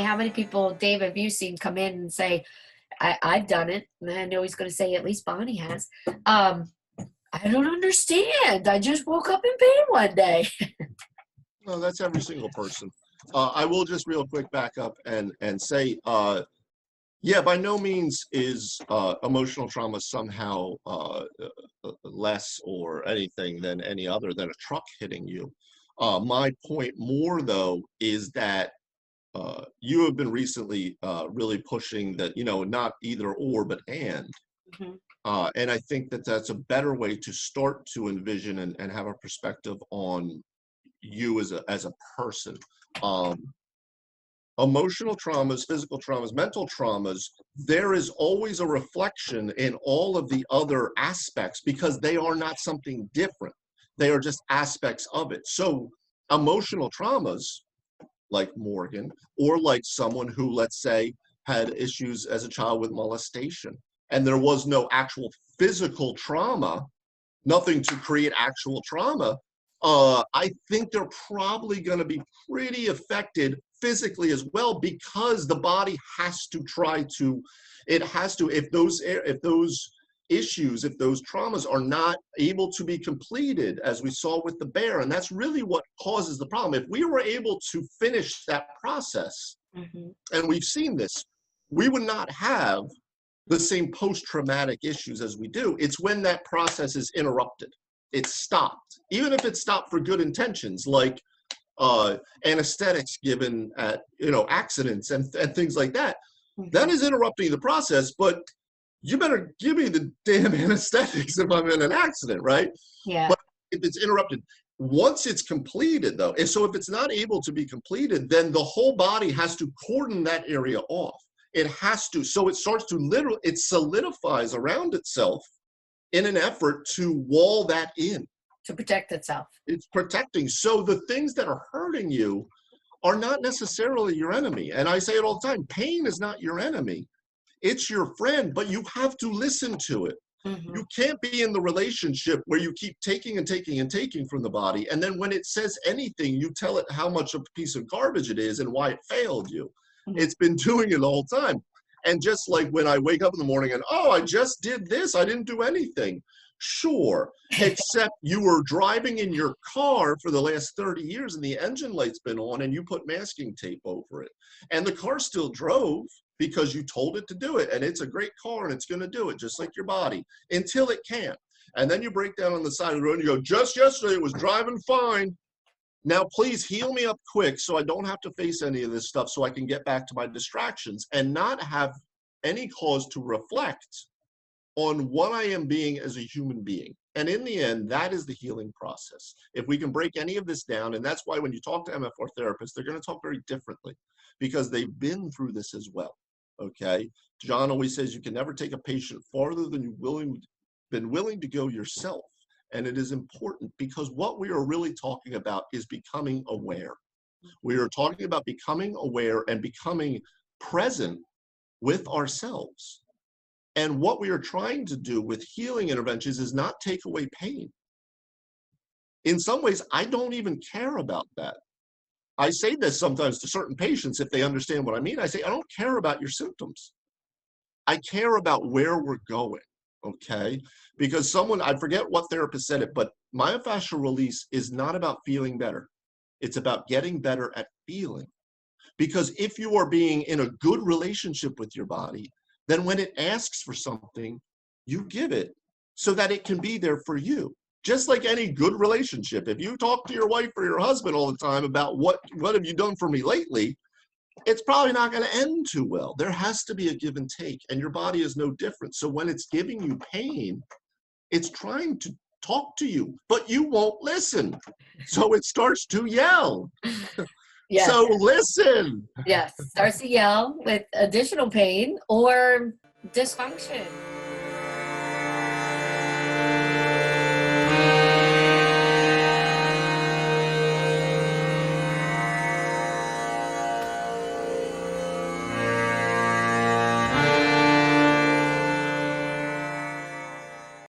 how many people, Dave, have you seen come in and say, I've done it, and I know he's going to say at least Bonnie has. I don't understand. I just woke up in pain one day. No, that's every single person. I will just real quick back up and say, yeah, by no means is emotional trauma somehow less or anything than any other than a truck hitting you. My point more, though, is that you have been recently really pushing that, not either or, but and. Mm-hmm. And I think that that's a better way to start to envision and have a perspective on you as a person. Emotional traumas, physical traumas, mental traumas, there is always a reflection in all of the other aspects because they are not something different. They are just aspects of it. So emotional traumas, like Morgan, or like someone who, let's say, had issues as a child with molestation, and there was no actual physical trauma, nothing to create actual trauma, I think they're probably going to be pretty affected physically as well, because the body has to try to, if those issues, if those traumas are not able to be completed, as we saw with the bear, and that's really what causes the problem. If we were able to finish that process, Mm-hmm. and we've seen this, we would not have the same post-traumatic issues as we do. It's when that process is interrupted. It's stopped, even if it's stopped for good intentions, like anesthetics given at accidents and things like that. Mm-hmm. That is interrupting the process, but you better give me the damn anesthetics if I'm in an accident, right? Yeah. But if it's interrupted, once it's completed, though, and so if it's not able to be completed, then the whole body has to cordon that area off. It has to, so it starts to it solidifies around itself in an effort to wall that in. To protect itself. It's protecting. So the things that are hurting you are not necessarily your enemy. And I say it all the time, pain is not your enemy. It's your friend, but you have to listen to it. Mm-hmm. You can't be in the relationship where you keep taking and taking and taking from the body, and then when it says anything, you tell it how much of a piece of garbage it is and why it failed you. Mm-hmm. It's been doing it the whole time. And just like when I wake up in the morning and, I just did this, I didn't do anything. Sure, except you were driving in your car for the last 30 years and the engine light's been on and you put masking tape over it. And the car still drove because you told it to do it. And it's a great car and it's going to do it just like your body until it can't. And then you break down on the side of the road and you go, just yesterday it was driving fine. Now, please heal me up quick so I don't have to face any of this stuff so I can get back to my distractions and not have any cause to reflect on what I am being as a human being. And in the end, that is the healing process. If we can break any of this down, and that's why when you talk to MFR therapists, they're going to talk very differently because they've been through this as well, okay? John always says you can never take a patient farther than you've been willing to go yourself. And it is important because what we are really talking about is becoming aware. We are talking about becoming aware and becoming present with ourselves. And what we are trying to do with healing interventions is not take away pain. In some ways, I don't even care about that. I say this sometimes to certain patients if they understand what I mean. I say, I don't care about your symptoms. I care about where we're going. Okay, because I forget what therapist said it, but myofascial release is not about feeling better. It's about getting better at feeling. Because if you are being in a good relationship with your body, then when it asks for something, you give it so that it can be there for you. Just like any good relationship. If you talk to your wife or your husband all the time about what have you done for me lately, it's probably not going to end too well. There has to be a give and take, and your body is no different. So when it's giving you pain, it's trying to talk to you, but you won't listen. So it starts to yell. Yes. So listen. Yes, starts to yell with additional pain or dysfunction.